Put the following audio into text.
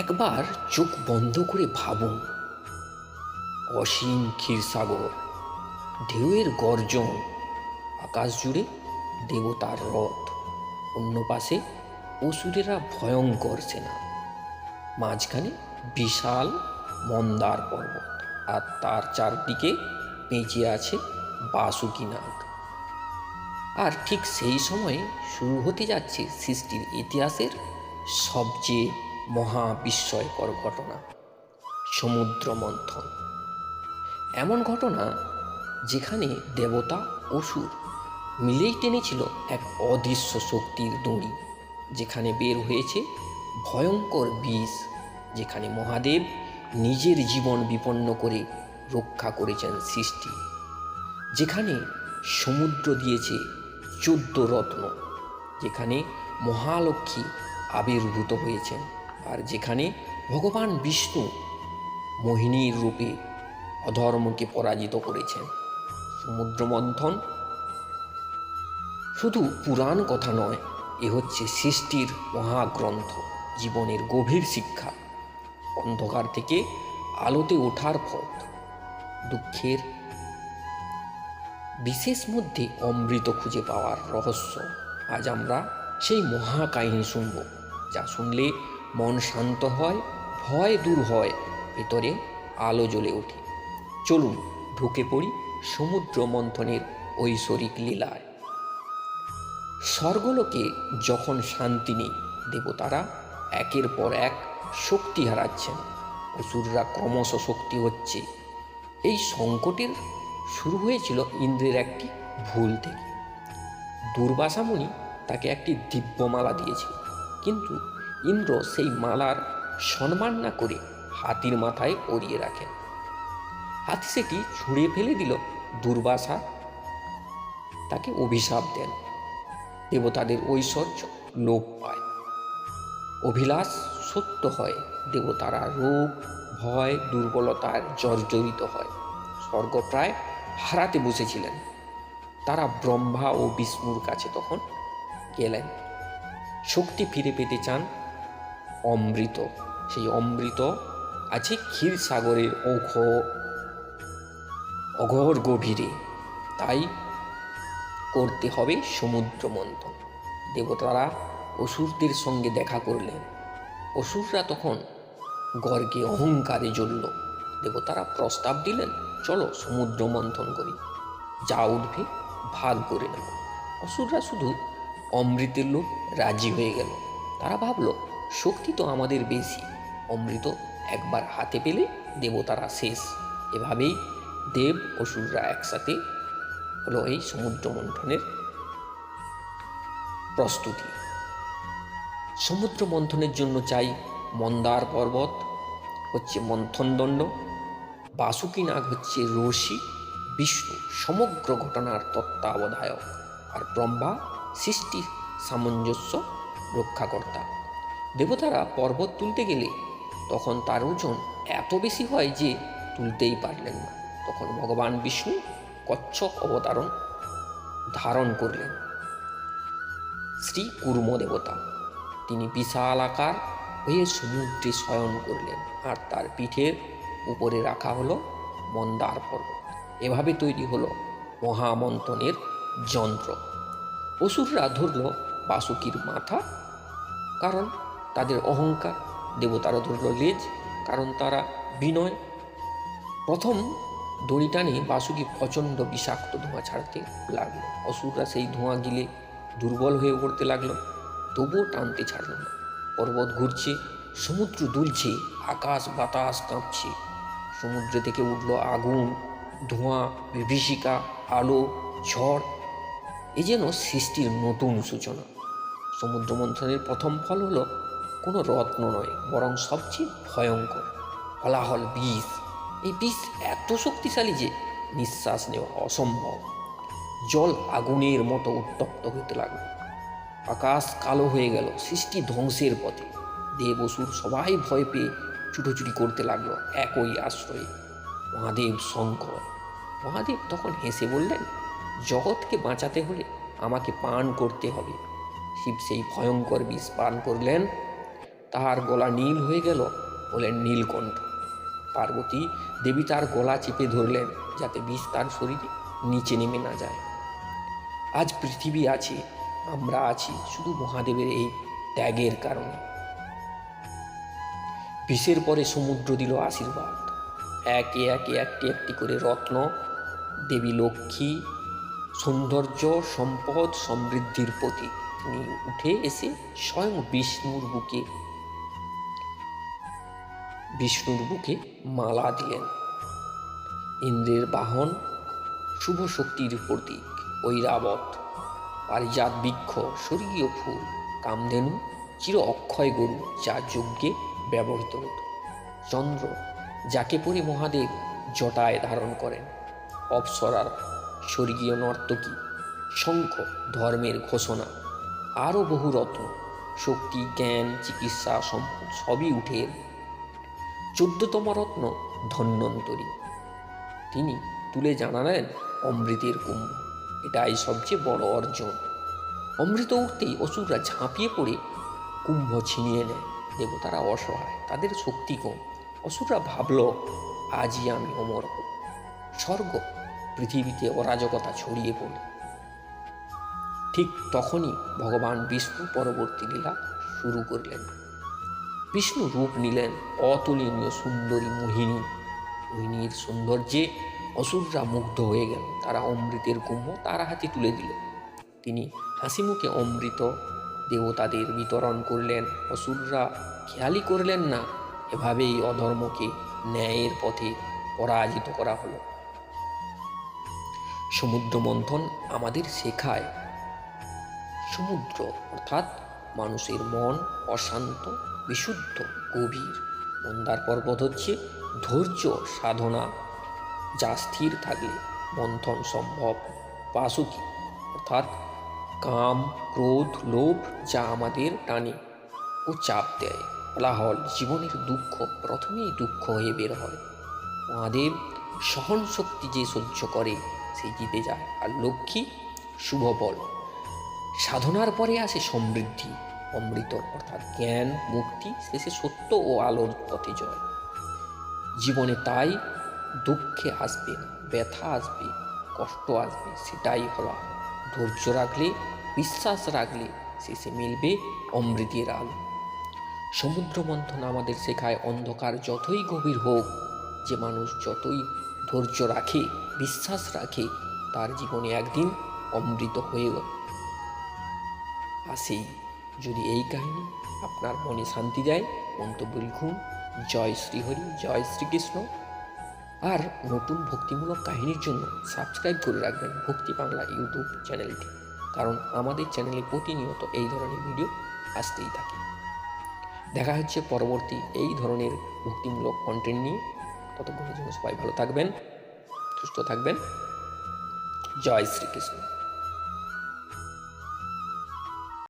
একবার চোখ বন্ধ করে ভাবুন, অসীম ক্ষীরসাগর, ঢেউয়ের গর্জন, আকাশ জুড়ে দেবতার রথ, অন্য পাশে অসুরেরা ভয়ঙ্কর সেনা, মাঝখানে বিশাল মন্দার পর্বত, আর তার চারদিকে পেঁচিয়ে আছে বাসুকি নাগ। আর ঠিক সেই সময়ে শুরু হতে যাচ্ছে সৃষ্টির ইতিহাসের সবচেয়ে মহাবিস্ময়কর ঘটনা, সমুদ্র মন্থন। এমন ঘটনা যেখানে দেবতা অসুর মিলেই টেনেছিল এক অদৃশ্য শক্তির দড়ি, যেখানে বের হয়েছে ভয়ঙ্কর বিষ, যেখানে মহাদেব নিজের জীবন বিপন্ন করে রক্ষা করেছেন সৃষ্টি, যেখানে সমুদ্র দিয়েছে 14 রত্ন, যেখানে মহালক্ষ্মী আবির্ভূত হয়েছেন, আর যেখানে ভগবান বিষ্ণু মোহিনীর রূপে অধর্মকে পরাজিত করেছেন। সমুদ্র মন্থন শুধু পুরাণ কথা নয়, এ হচ্ছে সৃষ্টির মহাগ্রন্থ, জীবনের গভীর শিক্ষা, অন্ধকার থেকে আলোতে ওঠার পথ, দুঃখের বিশেষ মধ্যে অমৃত খুঁজে পাওয়ার রহস্য। আজ আমরা সেই মহাকাহিনী শুনব, যা শুনলে মন শান্ত হয়, ভয় দূর হয়, ভেতরে আলো জ্বলে ওঠে। চলুন ঢুকে পড়ি সমুদ্র মন্থনের ঐশ্বরিক লীলায়। স্বর্গলোকে যখন শান্তি নেই, দেবতারা একের পর এক শক্তি হারাচ্ছেন, অসুররা ক্রমশ শক্তি হচ্ছে। এই সংকটের শুরু হয়েছিল ইন্দ্রের একটি ভুল থেকে। দুর্বাসা মুনি তাকে একটি দিব্যমালা দিয়েছিল, কিন্তু ইন্দ্র সেই মালার সম্মান না করে হাতির মাথায় পরিয়ে রাখেন। হাতি সেটি ছুঁড়ে ফেলে দিল। দুর্বাসা তাকে অভিশাপ দেন। দেবতাদের ঐশ্বর্য লোপ পায়, অভিলাষ সত্য হয়, দেবতারা রোগ, ভয়, দুর্বলতার জর্জরিত হয়। স্বর্গ প্রায় হারাতে বসেছিলেন। তারা ব্রহ্মা ও বিষ্ণুর কাছে তখন গেলেন। শক্তি ফিরে পেতে চান অমৃত। সেই অমৃত আছে ক্ষীরসাগরের অঘোর গভীরে, তাই করতে হবে সমুদ্র মন্থন। দেবতারা অসুরদের সঙ্গে দেখা করলেন। অসুররা তখন গর্গে অহংকারে জ্বলল। দেবতারা প্রস্তাব দিলেন, চলো সমুদ্র মন্থন করি, যা উঠবে ভাগ করে নেব। অসুররা শুধু অমৃতের লোভ রাজি হয়ে গেল। তারা ভাবল, শক্তি তো আমাদের বেশি, অমৃত একবার হাতে পেলে দেবতারা শেষ। এভাবেই দেব অসুররা একসাথে হলো এই সমুদ্র মন্থনের প্রস্তুতি। সমুদ্র মন্থনের জন্য চাই মন্দার পর্বত হচ্ছে মন্থনদণ্ড, বাসুকি নাগ হচ্ছে রশি, বিষ্ণু সমগ্র ঘটনার তত্ত্বাবধায়ক, আর ব্রহ্মা সৃষ্টির সামঞ্জস্য রক্ষাকর্তা। দেবতারা পর্বত তুলতে গেলে তখন তার ওজন এত বেশি হয় যে তুলতেই পারলেন না। তখন ভগবান বিষ্ণু কচ্ছপ অবতারণ ধারণ করলেন। শ্রী কুর্ম দেবতা, তিনি বিশাল আকার হয়ে সমুদ্রে শয়ন করলেন, আর তার পিঠের উপরে রাখা হলো মন্দার পর্বত। এভাবে তৈরি হলো মহামন্থনের যন্ত্র। অসুররা ধরল বাসুকির মাথা, কারণ তাদের অহংকার। দেবতারা ধরল লেজ, কারণ তারা বিনয়। প্রথম দড়ি টানে বাসুকি প্রচণ্ড বিষাক্ত ধোঁয়া ছাড়তে লাগলো। অসুররা সেই ধোঁয়া গিলে দুর্বল হয়ে পড়তে লাগলো, তবুও টানতে ছাড়ল না। পর্বত ঘুরছে, সমুদ্র দুলছে, আকাশ বাতাস কাঁপছে। সমুদ্র থেকে উঠল আগুন, ধোঁয়া, বিভীষিকা, আলো, ঝড়। এ যেন সৃষ্টির নতুন সূচনা। সমুদ্র মন্থনের প্রথম ফল হলো কোনো রত্ন নয়, বরং সবচেয়ে ভয়ঙ্কর হলাহল বিষ। এই বিষ এত শক্তিশালী যে নিঃশ্বাস নেওয়া অসম্ভব। জল আগুনের মতো উত্তপ্ত হতে লাগলো, আকাশ কালো হয়ে গেল, সৃষ্টি ধ্বংসের পথে। দেব অসুর সবাই ভয় পেয়ে ছুটোছুটি করতে লাগলো একই আশ্রয়ে, মহাদেব শঙ্কর। মহাদেব তখন হেসে বললেন, জগৎকে বাঁচাতে হলে আমাকে পান করতে হবে। শিব সেই ভয়ঙ্কর বিষ পান করলেন। তার গলা নীল হয়ে গেল, বলেন নীলকণ্ঠ। পার্বতী দেবী তার গলা চেপে ধরলেন যাতে বিষ তার শরীরে নিচে নেমে না যায়। আজ পৃথিবী আছে, আমরা আছি শুধু মহাদেবের এই ত্যাগের কারণে। বিষের পরে সমুদ্র দিল আশীর্বাদ। একে একে একটি একটি করে রত্ন, দেবী লক্ষ্মী, সৌন্দর্য, সম্পদ, সমৃদ্ধির প্রতীক, তিনি উঠে এসে স্বয়ং বিষ্ণুর বুকে মালা দিলেন। ইন্দ্রের বাহন, শুভ শক্তির প্রতীক ঐরাবত, পারিজাত বৃক্ষ, স্বর্গীয় ফুল, কামধেনু, চির অক্ষয় গরু যা যজ্ঞে ব্যবহৃত হতো, চন্দ্র যাকে পরে মহাদেব জটায় ধারণ করেন, অপ্সরার স্বর্গীয় নর্তকী, শঙ্খ ধর্মের ঘোষণা, আরও বহু রত্ন, শক্তি, জ্ঞান, চিকিৎসা, সম্পদ সবই উঠে এল। 14তম রত্ন ধন্বন্তরী, তিনি তুলে জানালেন অমৃতের কুম্ভ, এটাই সবচেয়ে বড় অর্জন। অমৃত উঠতেই অসুররা ঝাঁপিয়ে পড়ে কুম্ভ ছিনিয়ে নেয়। দেবতারা অসহায়, তাদের শক্তি কম। অসুররা ভাবল আজই আমি অমর হব। স্বর্গ পৃথিবীতে অরাজকতা ছড়িয়ে পড়ল। ঠিক তখনই ভগবান বিষ্ণু পরবর্তী লীলা শুরু করলেন। বিষ্ণু রূপ নিলেন অতুলনীয় সুন্দরী মোহিনী। মোহিনীর সৌন্দর্যে অসুররা মুগ্ধ হয়ে গেল। তারা অমৃতের কুম্ভ তার হাতে তুলে দিল। তিনি হাসি মুখে অমৃত দেবতাদের বিতরণ করলেন। অসুররা খেয়ালই করলেন না, এভাবেই অধর্মকে ন্যায়ের পথে পরাজিত করা হলো। সমুদ্র মন্থন আমাদের শেখায় সমুদ্র অর্থাৎ মানুষের মন অশান্ত, বিশুদ্ধ, গভীর। মন্দার পর্বত হচ্ছে ধৈর্য সাধনা, যা স্থির থাকলে মন্থন সম্ভব। বাসুকি অর্থাৎ কাম, ক্রোধ, লোভ যা আমাদের টানে ও চাপ দেয়। কোলাহল জীবনের দুঃখ, প্রথমেই দুঃখ হয়ে বের হয়। মহাদেব সহন শক্তি যে সহ্য করে সে জিতে যায়। আর লক্ষ্মী শুভ বল, সাধনার পরে আসে সমৃদ্ধি। অমৃত অর্থাৎ জ্ঞান, মুক্তি, শেষে সত্য ও আলোর পথে জয়। জীবনে তাই দুঃখে আসবে না, ব্যথা আসবে, কষ্ট আসবে, সেটাই হলো। ধৈর্য রাখলে, বিশ্বাস রাখলে শেষে মিলবে অমৃতের আলো। সমুদ্র মন্থন আমাদের শেখায় অন্ধকার যতই গভীর হোক, যে মানুষ যতই ধৈর্য রাখে, বিশ্বাস রাখে, তার জীবনে একদিন অমৃত হয়ে আসেই। যদি এই কাহিনী আপনার মনে শান্তি দেয়, মন্তব্য লিখুন জয় শ্রীহরি, জয় শ্রীকৃষ্ণ। আর নতুন ভক্তিমূলক কাহিনীর জন্য সাবস্ক্রাইব করে রাখবেন ভক্তি বাংলা ইউটিউব চ্যানেলটি, কারণ আমাদের চ্যানেলে প্রতিনিয়ত এই ধরনের ভিডিও আসতেই থাকে। দেখা হচ্ছে পরবর্তী এই ধরনের ভক্তিমূলক কন্টেন্ট নিয়ে। ততক্ষণের জন্য সবাই ভালো থাকবেন, সুস্থ থাকবেন। জয় শ্রীকৃষ্ণ।